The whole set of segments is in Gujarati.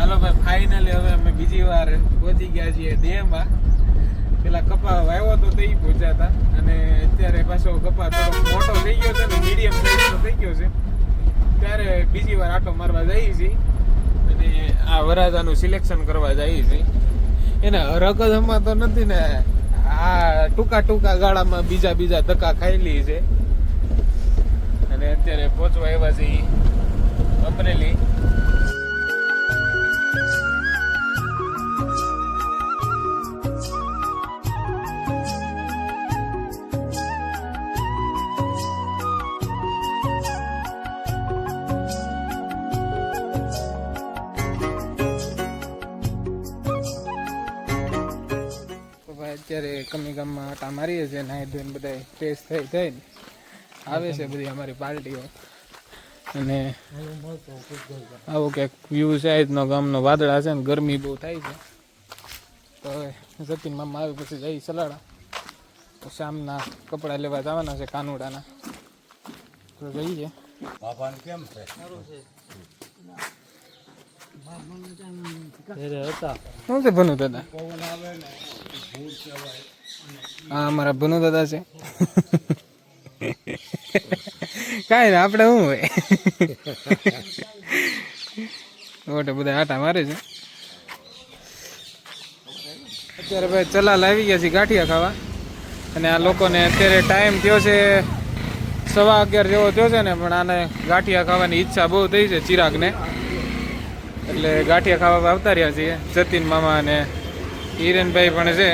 હાલો ભાઈ, ફાઇનલી હવે અમે બીજી વાર પહોંચી ગયા છીએ ડેમમાં. પેલા કપા વાવ્યો તો તે પહોંચ્યા હતા, અને અત્યારે પાછો કપા થોડો મોટો થઈ ગયો છે ને મીડિયમ સાઈઝનો થઈ ગયો છે, ત્યારે બીજી વાર આટો મારવા જઈએ છીએ અને આ વરાજાનું સિલેક્શન કરવા જઈએ છીએ. એને હરકતમાં તો નથી ને, આ ટૂંકા ગાળામાં બીજા ધક્કા ખાઈ લી છે. અને અત્યારે પહોંચવા આવ્યા છીએ અમરેલી. અત્યારે કમી ગામમાં આટા મારીએ છીએ, નાહી ધોઈને બધા ફ્રેશ થઈને આવે છે બધી અમારી પાર્ટીઓ. અને આવો ક્યાંક વ્યૂ છે આજનો ગામનો. વાદળા છે ને ગરમી બહુ થાય છે, તો હવે જતીન મામા આવે પછી જઈ સલાડા. તો શામના કપડાં લેવા જવાના છે કાનુડાના, તો જઈએ. કેમ છે? શું છે ભનુ દાદા? હા, અમારા ભનુ દાદા છે. કાંઈ ને આપણે શું હોય, ઓટે બધા આટા મારે છે. અત્યારે ભાઈ ચલાલ આવી ગયા છે ગાંઠિયા ખાવા. અને આ લોકોને અત્યારે ટાઈમ થયો છે 11:15 જેવો થયો છે ને, પણ આને ગાંઠિયા ખાવાની ઈચ્છા બહુ થઈ છે ચિરાગને, એટલે ગાંઠિયા ખાવા આવતા રહ્યા છીએ. જતીન મામા અને હિરેનભાઈ પણ છે.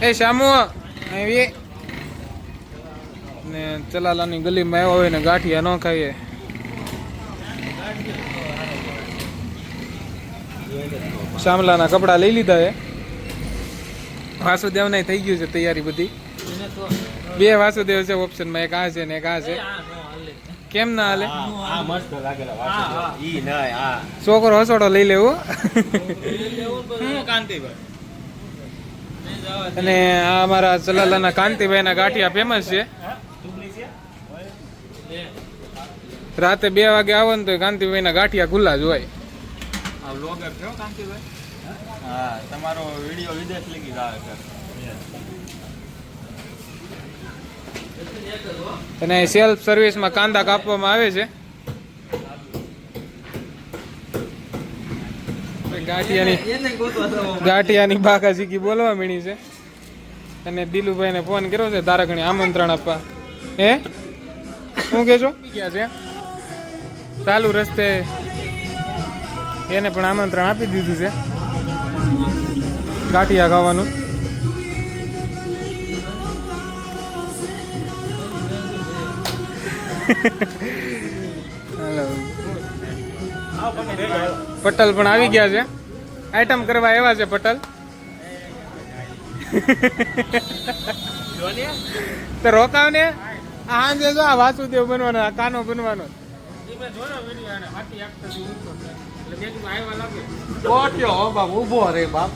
એ શામુ આવી ને ચલાલાની ગલીમાં આવ્યો હોય ને ગાંઠિયા ન ખાઈએ. શામલાના કપડા લઈ લીધા છે. વાસુદેવ ને થઈ ગયું છે તૈયારી બધી. 2 વાસુદેવ છે ઓપ્શનમાં, એક આ છે ને એક આ છે. કેમ ના હાલે? છોકરો હસોડો લઈ લેવો. અને આ અમારા ચલાલાના કાંતિભાઈ ના ગાંઠિયા ફેમસ છે. રાતે 2 વાગે આવો ને તો કાંતિભાઈ ના ગાંઠિયા ખુલ્લા જ હોય. તમારો વિડીયો વિદેશ લગી આવે છે. અને સેલ્ફ સર્વિસમાં કાંદા કાપવામાં આવે છે. ગાંઠિયાની બાકા શીખી બોલવા મીણી છે. અને દિલુભાઈને ફોન કર્યો છે તારકણી આમંત્રણ આપવા. હે શું કે છો? ક્યાં છે ચાલુ રસ્તે, એને પણ આમંત્રણ આપી દીધું છે ગાંઠિયા ખાવાનું. પટેલ પણ આવી ગયા છે, આઈટમ કરવા આવ્યા છે પટેલ. તો રોકાવ ને, આજે જો આ વાસુદેવ બનવાનો, આ કાનો બનવાનો. ગોટ્યો હો બાપ, ઉભો રે બાપ.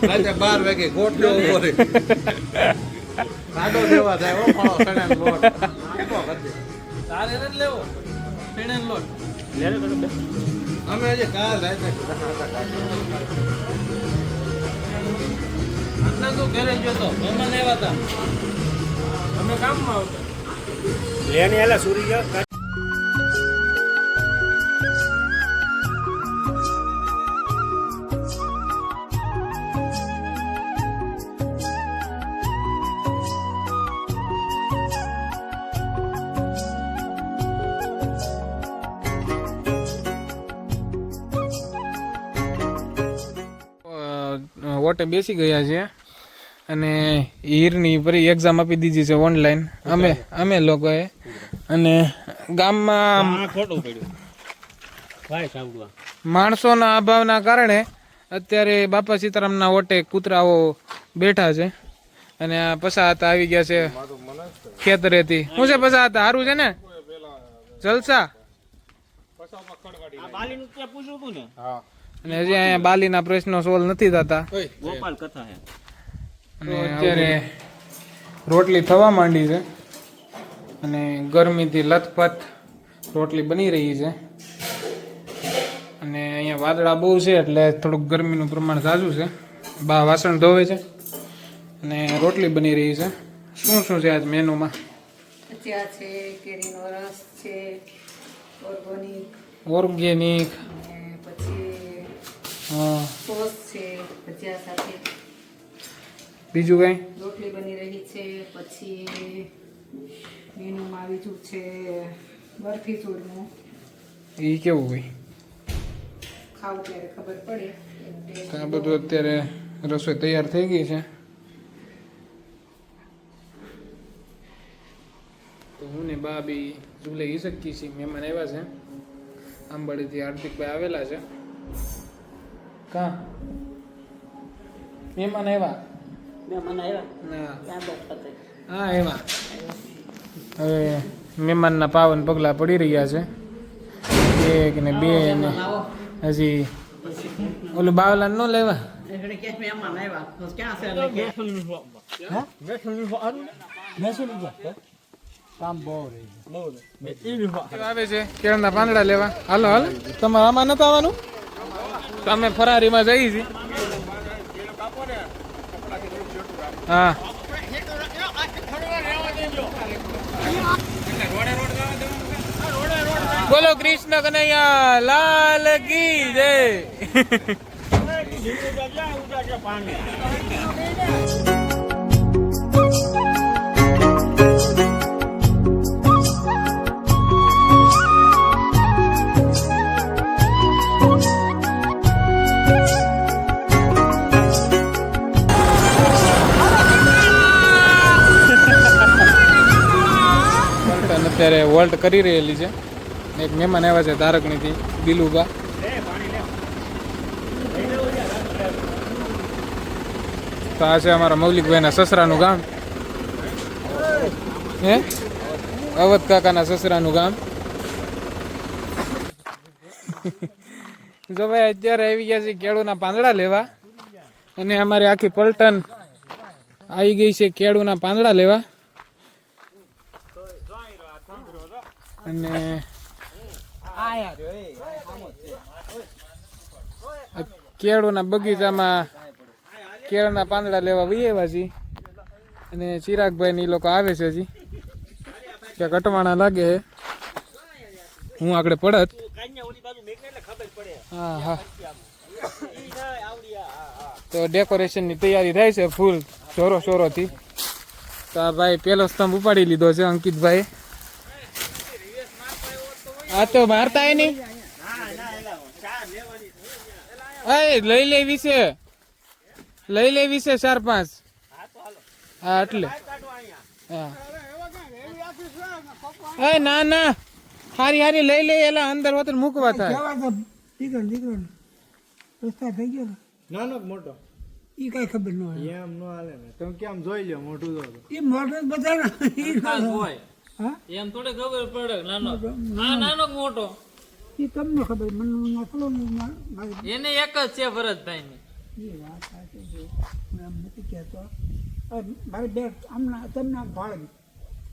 રાતે 12 વાગે ગોટ્યો ઉભો રે. સાડો દેવા જાય હો પાળો સણેન લોટ. તારે નથી લેવો સણેન લોટ. અમે આજે કાલ રાતે આટલા તો ઘરે ગયો તો મહેમાન આવ્યા હતા, અમે કામમાં આવતા. લેને આલા સુરી ગયા. ઓટે બેસી ગયા છે અને હીરની ફરી એક્ઝામ આપી દીધી છે ઓનલાઈન અમે લોકોએ. અને ગામમાં માણસોના અભાવના કારણે અત્યારે બાપા સીતારામના ઓટે કૂતરાઓ બેઠા છે. અને આ પસાતા આવી ગયા છે ખેતરેથી. શું છે પસાતા? સારું છે ને? જલસા. અને હજી અહીંયા બાલીના પ્રશ્નો સોલ્વ નથી થતા. ગોપાલ કથા હે. અને અત્યારે રોટલી થવા માંડી છે અને ગરમીથી લથપથ રોટલી બની રહી છે. અને વાદળા બહુ છે એટલે થોડુંક ગરમીનું પ્રમાણ ઝાઝું છે. બા વાસણ ધોવે છે અને રોટલી બની રહી છે. શું શું છે આજ મેનુમાં? ભજીયા છે, કેરીનો રસ છે, ઓર્ગેનિક અને પછી હા, સોસ છે ભજીયા સાથે, બીજું કઈ? રોટલી બની રહી છે. પછી મેનુમાં બીજું છે બરફી ચૂરમું. એ કેવું હોય? ખાવું ત્યારે ખબર પડે. એનો તો ટેસ્ટ આ બધું અત્યારે રસોઈ તૈયાર થઈ ગઈ છે. તો હું ને બા બી ઝૂલે ઈ શકીએ છીએ. મહેમાન આવ્યા છે આંબાડીથી, હાર્દિકભાઈ આવેલા છે. કા મહેમાન આવ્યા? ના હા આવ્યા. હવે મહેમાનના પાવન પગલા પડી રહ્યા છે. એક ને બે ને હજી ઓલું બાવલા ન લેવા. આવે છે કેળના પાંદડા લેવા. હાલો હાલો, તમારે આમાં નથી આવવાનું? તો અમે ફરારીમાં જઈએ છીએ. હા બોલો કૃષ્ણ કનૈયા લાલ કી જય. અત્યારે વોલ્ટ કરી રહેલી છે. એક મહેમાન આવ્યા છે ધારકણીથી, બિલુબા. તો આ છે અમારા મૌલિકભાઈના સસરાનું ગામ. હે અવધ કાકાના સસરાનું ગામ. જો ભાઈ અત્યારે આવી ગયા છે કેળુના પાંદડા લેવા, અને અમારી આખી પલટન આવી ગઈ છે કેળુના પાંદડા લેવા. અને કેળુના બગીચામાં કેળના પાંદડા લેવા વૈયા છીએ. અને ચિરાગભાઈ ને એ લોકો આવે છે હજી, ક્યાંક અટવાણા લાગે. હું આગળ પડત. હા હા, તો ડેકોરેશનની તૈયારી થાય છે ફૂલ જોરો શોરોથી. તો આ ભાઈ પેલો સ્તંભ ઉપાડી લીધો છે અંકિતભાઈ. આ તો મારતા નહીં. લઈ લેવી છે, લઈ લેવી છે 4-5. હા એટલે હા ના ના, હારી હારી લઈ લે. એલા અંદર વતન મૂકવા થાય. નાનો મોટો ઈ કઈ ખબર ન હોય. એમ ન હાલે ને. તમે કેમ જોઈ લ્યો મોટું તો એ મોટો બધા એમ થોડી ખબર પડે નાનો નાનો મોટો એ તમને ખબર, મને નકલો એને એક જ છે ભરતભાઈ ની. એ વાત સાચી છે. હું એમ નથી કહેતો. મારે બે આમના તમને ભાડે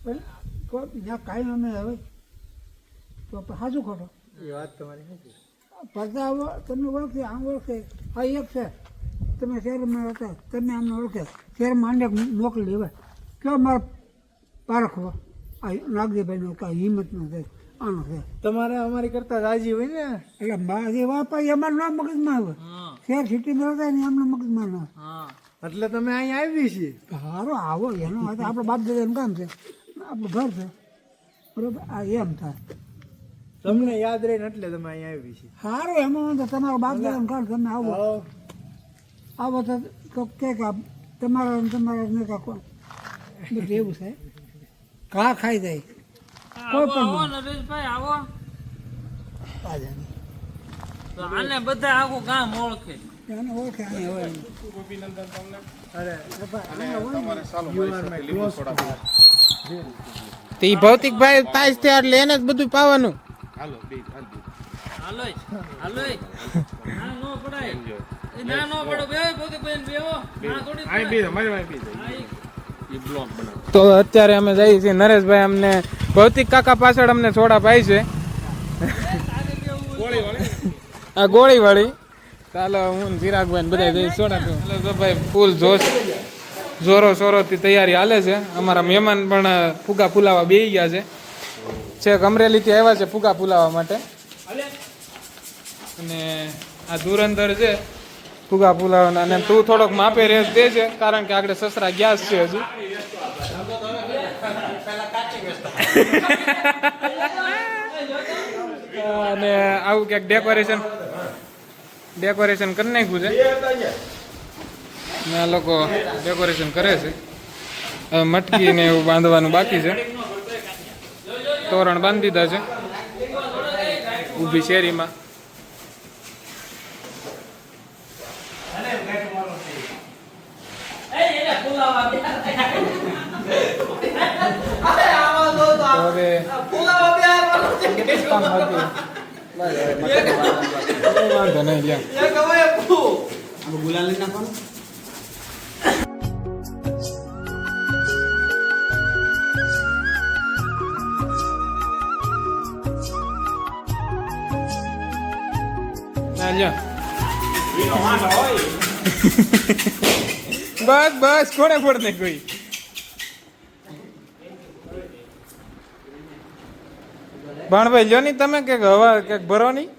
પણ ત્યાં કાંઈ અમે હવે તો સાચું ખોટો એ વાત તમારી નથી. પડદા તમને ઓળખે, આમ ઓળખે. આ એક છે, તમે શહેરમાં હતા, તમે આમને ઓળખે. શહેરમાં અંડે મોકલી દેવાય. કેવો મારે પારખવો આ નાગજીભાઈનો કાંઈ હિંમત ન થાય. આનો છે તમારે અમારી કરતા રાજી હોય ને. એટલે મારી વાપા અમારે ના મગજમાં આવે. શહેર સિટીમાં રહેતા ને એમના મગજમાં ના. હા એટલે તમે અહીંયા આવી છીએ. સારો આવો એનો આપણો બાપ દાદાનું કામ છે, આપણું ઘર છે, બરોબર. આ એમ થાય તમને યાદ રહીને એટલે તમે અહીંયા આવી છીએ. સારું એમાં વાંધો. તમારો બાપ દાદાનું કામ, તમે આવો આવો તો કે તમારા ને કાકો બધું એવું છે. ઘા ખાઈ જાય કોઈ આવો પણ નરેશભાઈ આવો. પાછા તો આને બધા આખું ગામ ઓળખે. એને ઓળખે આને હોય. તે ભૌતિકભાઈ તાજ છે એટલે એને જ બધું પાવાનું. હાલો હાલો ના નો પડાય. એ ના નો પડો બે પોતે બેન બેવો ના થોડી તો અત્યારે અમે જઈએ છીએ. નરેશભાઈ અમને ભૌતિક કાકા પાછળ અમને છોડા પાય છે. આ ગોળી વાળી. ચાલો હું ને ચિરાગભાઈ બધા જઈ સોડા પીવું. ચાલો તો ભાઈ ફૂલ જોરો સોરોથી તૈયારી હાલે છે. અમારા મહેમાન પણ ફુગા ફુલાવા બેસી ગયા છે. છેક અમરેલીથી આવ્યા છે ફુગા ફુલાવા માટે. અને આ ધુરંધર છે ફુગા ફુલાવાના. અને તું થોડોક માપે રેસ દે છે કારણ કે આગળ સસરા ગેસ છે હજુ. અને આવું ક્યાંક ડેકોરેશન કરી નાખ્યું છે. ને આ લોકો ડેકોરેશન કરે છે. હવે મટકી ને એવું બાંધવાનું બાકી છે. તોરણ બાંધી દીધા છે ઊભી શેરીમાં. હવે વાંધો નહીં લ્યા. બસ કોને ફોડ ને કોઈ. ભાણભાઈ લ્યો ની તમે કે હવા કે ભરો ની.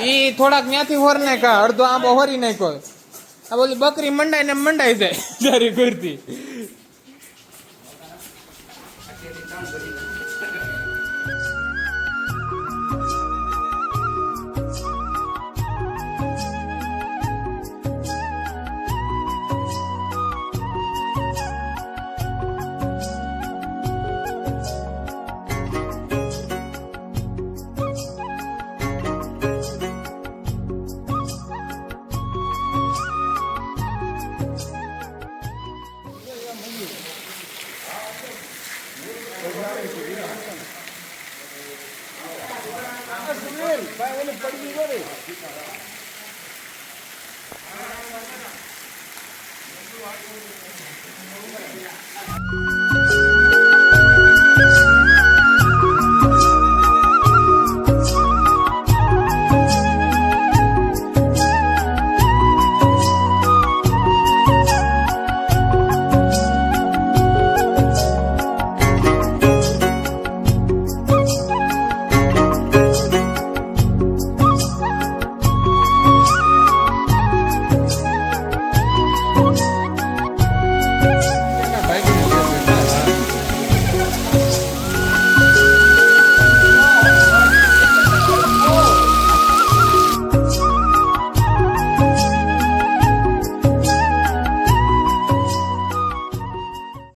ઈ થોડાક ત્યાંથી હોર ને કા અડધો આંબો હોરી નાખો. આ બોલી બકરી મંડાઈ ને મંડાઈ જાય તારી કરતી.